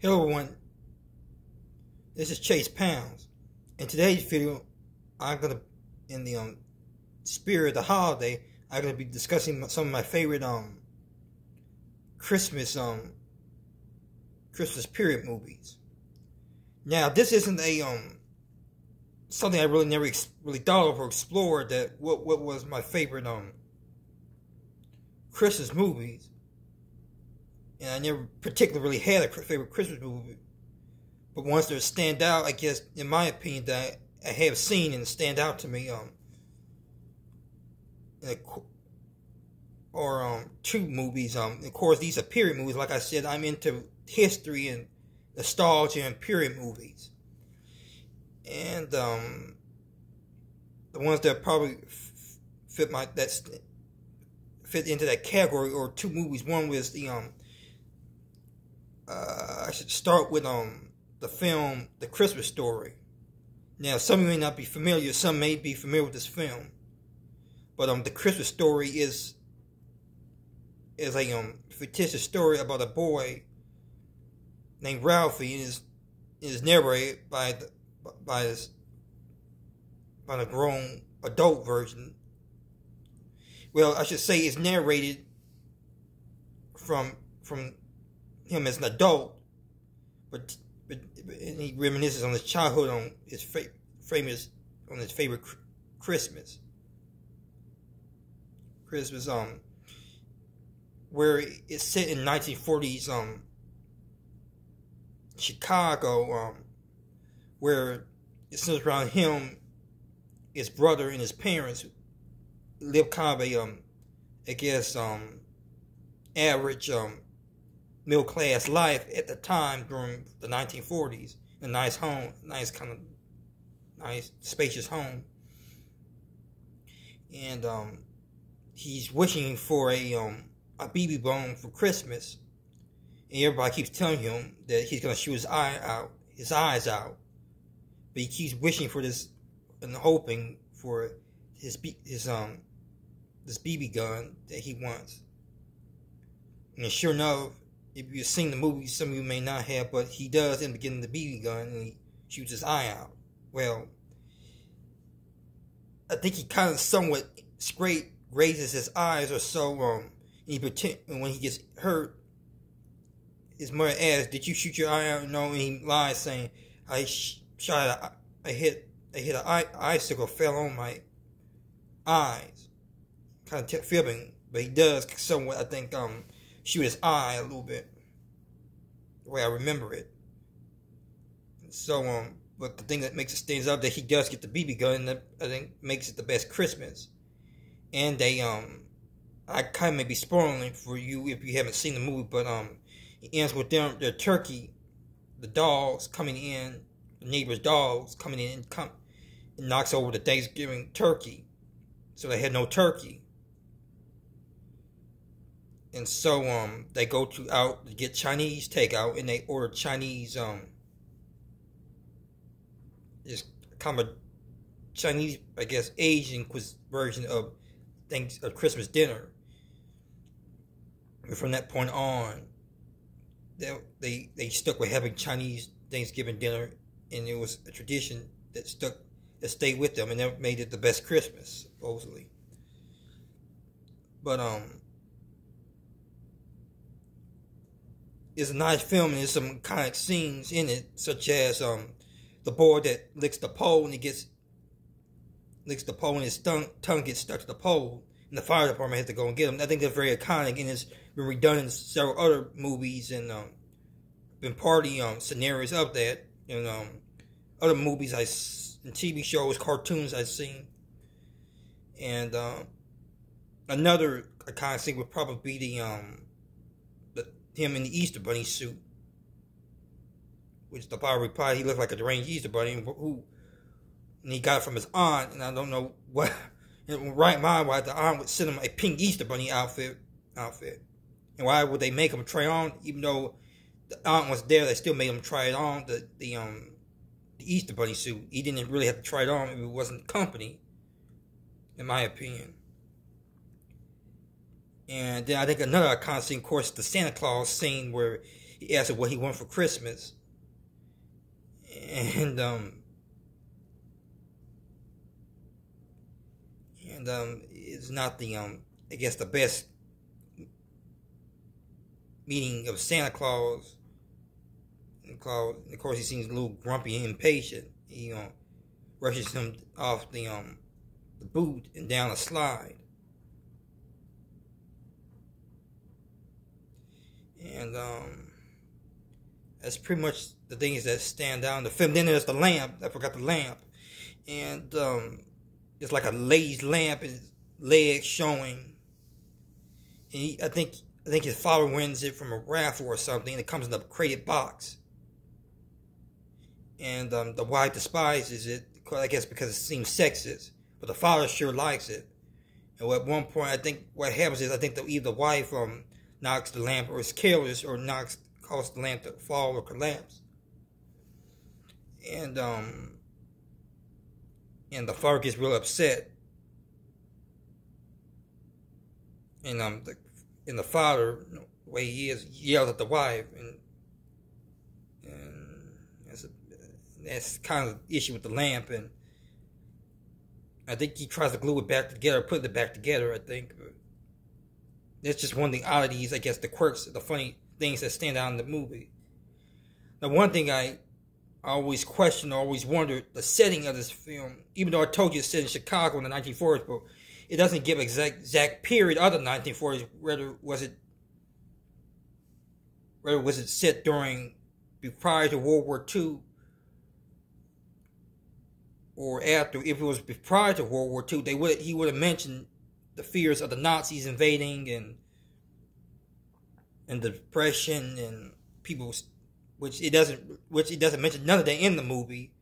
Hello everyone, this is Chase Pounds. In today's video, I'm going to, in the spirit of the holiday, I'm going to be discussing some of my favorite Christmas Christmas period movies. Now, this isn't a something I really never really thought of or explored, that what was my favorite Christmas movies. And I never particularly really had a favorite Christmas movie. But ones that stand out, I guess, in my opinion, that I have seen and stand out to me, two movies. Of course, these are period movies. Like I said, I'm into history and nostalgia and period movies. And the ones that probably fit into that category, or two movies. One was the I should start with the film The Christmas Story. Now, some of you may not be familiar, some may be familiar with this film, but The Christmas Story is a fictitious story about a boy named Ralphie, and is narrated by the grown adult version. Well, I should say it's narrated from him as an adult, but he reminisces on his childhood, on his favorite Christmas, where it's set in 1940s Chicago, where it centers around him, his brother, and his parents, who live kind of average middle class life at the time during the 1940s. A nice home, nice spacious home, and he's wishing for a BB gun for Christmas, and everybody keeps telling him that he's gonna shoot his eyes out, but he keeps wishing for this and hoping for this BB gun that he wants. And sure enough, if you've seen the movie, some of you may not have, but he does end up getting the BB gun and he shoots his eye out. Well, I think he kind of somewhat raises his eyes or so. And when he gets hurt, his mother asks, "Did you shoot your eye out?" No, and he lies, saying, "I hit an icicle, fell on my eyes." Kind of fibbing, but he does somewhat, I think, shoot his eye a little bit, the way I remember it. So, but the thing that makes it stands out, that he does get the BB gun, that I think makes it the best Christmas. And they, I kind of may be spoiling for you if you haven't seen the movie, but it ends with their turkey, the dogs coming in, the neighbor's dogs coming in and knocks over the Thanksgiving turkey, so they had no turkey. And so they go out to get Chinese takeout, and they order Chinese it's kind of a Chinese, I guess, Asian version of Christmas dinner. And from that point on, they stuck with having Chinese Thanksgiving dinner, and it was a tradition that stayed with them, and that made it the best Christmas, supposedly. But it's a nice film, and there's some iconic scenes in it, such as the boy that licks the pole, and his tongue gets stuck to the pole, and the fire department has to go and get him. I think that's very iconic, and it's been redone in several other movies and been party scenarios of that. And other movies and TV shows, cartoons I've seen. And another iconic scene would probably be him in the Easter Bunny suit, which the fire replied he looked like a deranged Easter Bunny, and he got it from his aunt, and I don't know what. Right mind why the aunt would send him a pink Easter Bunny outfit, and why would they make him try on, even though the aunt was there? They still made him try it on, the Easter Bunny suit. He didn't really have to try it on if it wasn't company, in my opinion. And then I think another iconic scene, of course, the Santa Claus scene, where he asked her what he wanted for Christmas, and it's not the I guess the best meeting of Santa Claus. And of course, he seems a little grumpy and impatient. He rushes him off the boot and down a slide. And that's pretty much the things that stand out in the film. Then there's the lamp. I forgot the lamp. And it's like a lady's lamp, and legs showing. And I think his father wins it from a raffle or something, and it comes in a crated box. And the wife despises it, I guess because it seems sexist. But the father sure likes it. And at one point, I think what happens is, I think that either the wife knocks the lamp, or is careless, or causes the lamp to fall or collapse. And the father gets real upset. And the father, the way he is, yells at the wife, and that's kind of the issue with the lamp. And I think he tries to glue it back together, put it back together, I think. But that's just one of the oddities, I guess, the quirks, the funny things that stand out in the movie. Now, one thing I always questioned, always wondered, the setting of this film, even though I told you it's set in Chicago in the 1940s, but it doesn't give exact period of the 1940s. Whether was it set prior to World War II, or after. If it was prior to World War II, he would have mentioned the fears of the Nazis invading and the depression and people, which he doesn't mention none of that in the movie.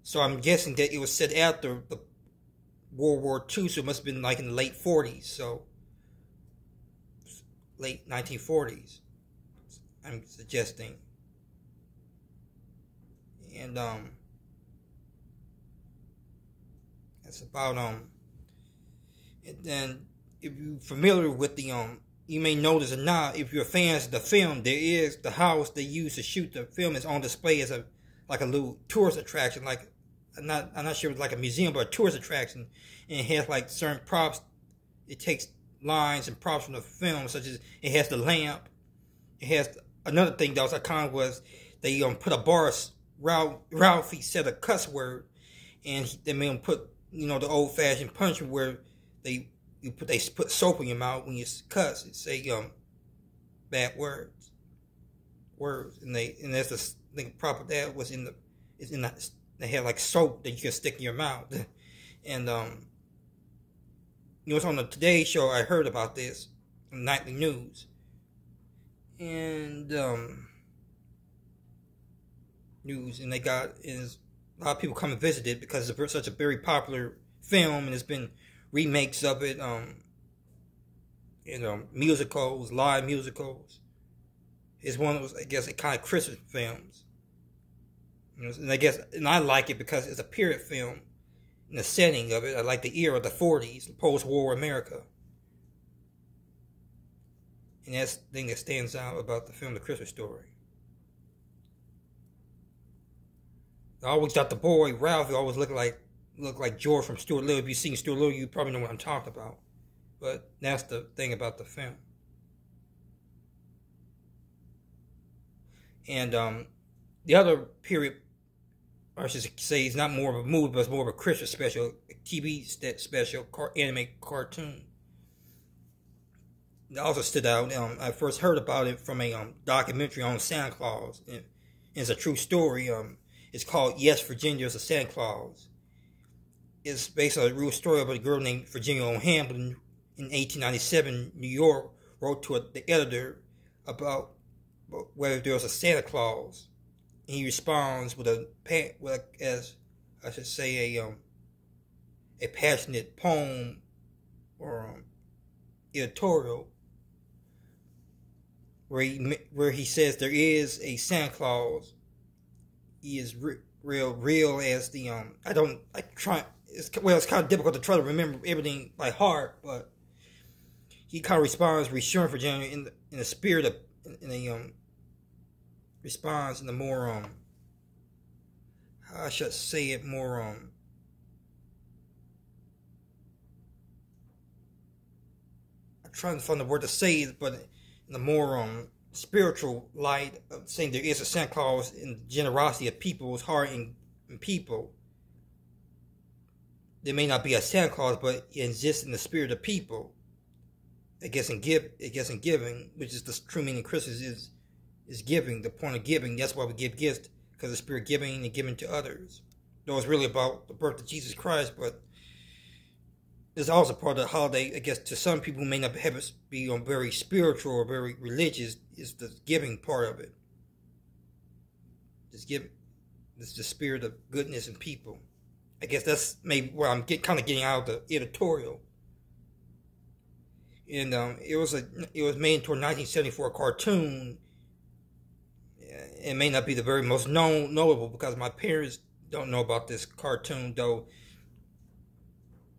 So I'm guessing that it was set after the World War II, so it must have been like in the late 40s, so late 1940s, I'm suggesting. And that's about and then if you're familiar with the you may notice or not, if you're fans of the film, there is the house they used to shoot the film is on display as a little tourist attraction, like I'm not sure if it's like a museum, but a tourist attraction, and it has like certain props. It takes lines and props from the film, such as it has the lamp. It has another thing that was iconic was they put a bar. Ralphie said a cuss word, and they made him put the old fashioned punishment where they put soap in your mouth when you cuss. It say bad words, and that's the thing proper that was they had like soap that you can stick in your mouth. And it's on the Today Show. I heard about this on nightly news, and and a lot of people come and visit it because it's such a very popular film, and there's been remakes of it, musicals, live musicals. It's one of those, I guess, kind of Christmas films. And I like it because it's a period film. In the setting of it, I like the era of the 40s, post-war America. And that's the thing that stands out about the film, The Christmas Story. I always thought the boy, Ralphie, always looked like George from Stuart Little. If you've seen Stuart Little, you probably know what I'm talking about. But that's the thing about the film. And the other period, or I should say, it's not more of a movie, but it's more of a Christmas special, TV special, anime cartoon. It also stood out. I first heard about it from a documentary on Santa Claus. And it's a true story. It's called Yes, Virginia is a Santa Claus. It's based on a real story about a girl named Virginia O'Hamblin in 1897, New York, wrote to the editor about whether there was a Santa Claus. And he responds with a passionate poem or editorial where he says there is a Santa Claus. He is real as the it's kind of difficult to try to remember everything by heart, but he kind of responds reassuring Virginia in the spirit of responds in a more how I should say it, more I'm trying to find the word to say it, but in a more spiritual light of saying there is a Santa Claus in the generosity of people's heart and people. There may not be a Santa Claus, but it exists in the spirit of people. I guess in giving, which is the true meaning of Christmas is giving. The point of giving. That's why we give gifts, because the spirit of giving and giving to others. Though it's really about the birth of Jesus Christ, but it's also part of the holiday. I guess to some people who may not have it be very spiritual or very religious, is the giving part of it. Just giving. It's the spirit of goodness in people. I guess that's maybe where I'm kind of getting out of the editorial. And it was made into a 1974 cartoon. It may not be the very most knowable because my parents don't know about this cartoon, though.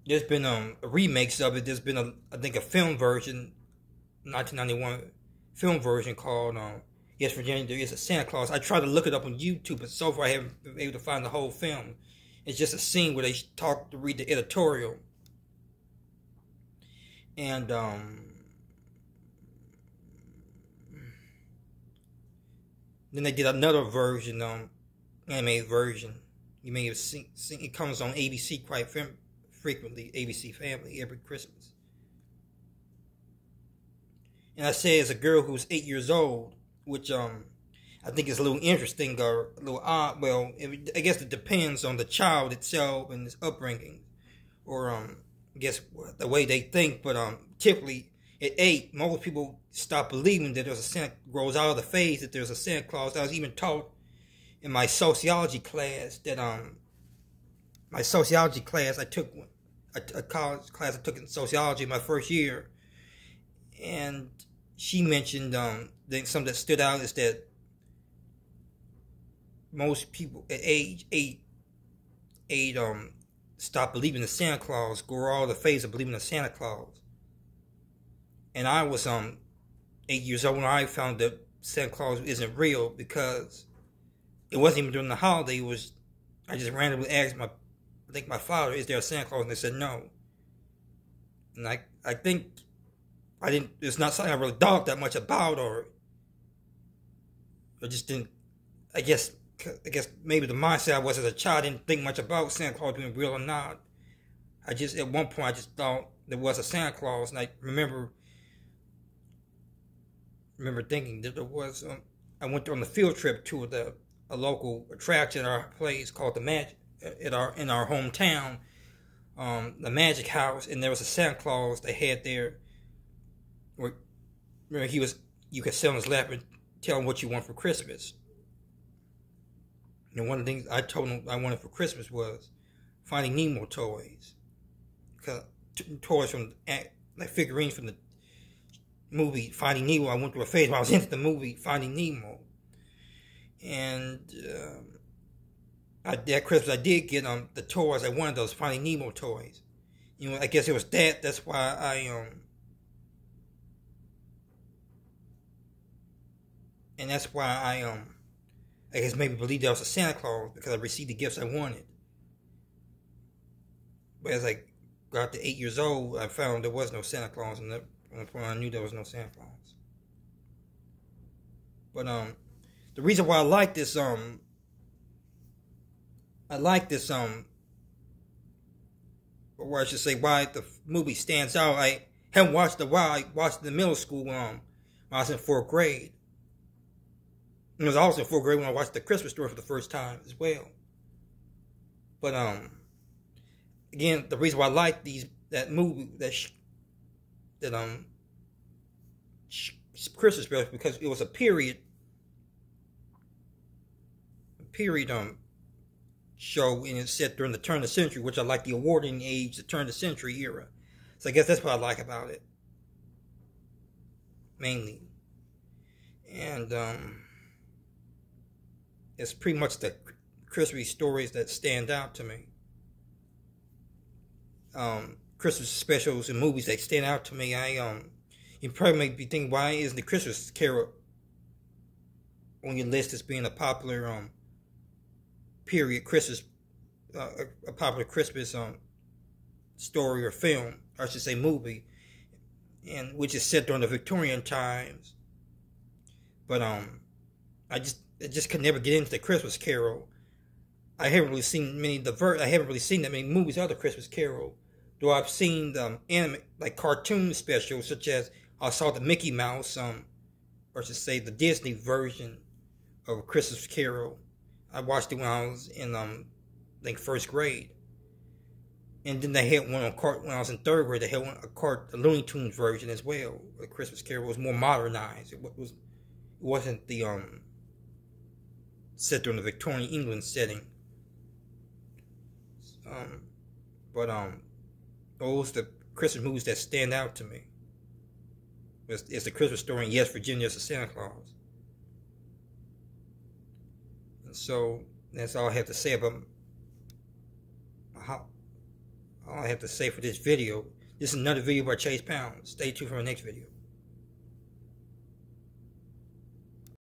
There's been remakes of it. There's been I think a film version, 1991 film version called Yes, Virginia, There Is a Santa Claus. I tried to look it up on YouTube, but so far I haven't been able to find the whole film. It's just a scene where they read the editorial. And then they did another version, animated version. You may have seen it comes on ABC quite frequently, ABC Family, every Christmas. And I say as a girl who's 8 years old, which I think is a little interesting or a little odd. Well, I guess it depends on the child itself and its upbringing, or I guess the way they think. But typically at 8, most people stop believing that there's a Santa, grows out of the phase that there's a Santa Claus. I was even taught in my sociology class that my sociology class I took a college class I took in sociology my first year, and she mentioned something that stood out is that most people at age 8 stop believing in Santa Claus, go all the phase of believing in Santa Claus. And I was 8 years old when I found that Santa Claus isn't real, because it wasn't even during the holiday. It was, I just randomly asked my father, is there a Santa Claus? And they said no. And I think it's not something I really thought that much about, or I just didn't, I guess maybe the mindset I was as a child, I didn't think much about Santa Claus being real or not. At one point, I just thought there was a Santa Claus, and I remember thinking that there was, I went on the field trip to a local attraction at our place called the Magic, in our hometown, the Magic House, and there was a Santa Claus they had there, where you could sit on his lap and tell him what you want for Christmas. And one of the things I told him I wanted for Christmas was Finding Nemo toys. Toys from, like figurines from the movie Finding Nemo. I went through a phase when I was into the movie Finding Nemo. And that Christmas I did get the toys. I wanted those Finding Nemo toys. You know, I guess it was that's why and that's why I guess maybe believed there was a Santa Claus, because I received the gifts I wanted. But as I got to 8 years old, I found there was no Santa Claus, and at one point I knew there was no Santa Claus. But the reason why I like this or I should say why the movie stands out. I haven't watched it in a while. I watched it in middle school when I was in 4th grade. And it was also in 4th grade when I watched The Christmas Story for the first time as well. But again, the reason why I like that movie, Christmas Story, because it was a period show, and it's set during the turn of the century, which I like the awarding age, the turn of the century era. So I guess that's what I like about it, mainly. And it's pretty much the Christmas stories that stand out to me. Christmas specials and movies that stand out to me. You probably may be thinking, why isn't the Christmas Carol on your list as being a popular period Christmas, a popular Christmas story or film, or I should say movie, and which is set during the Victorian times. But I just could never get into the Christmas Carol. I haven't really seen I haven't really seen that many movies of the Christmas Carol. Though I've seen anime, like cartoon specials, such as I saw the Mickey Mouse, or I should say the Disney version of A Christmas Carol. I watched it when I was in I think first grade. And then they had one when I was in third grade. They had a Looney Tunes version as well. The Christmas Carol was more modernized. It wasn't the set during the Victorian England setting. But those the Christmas movies that stand out to me. It's the Christmas Story and Yes, Virginia is the Santa Claus. And so that's all I have to say about all I have to say for this video. This is another video by Chase Pound. Stay tuned for my next video.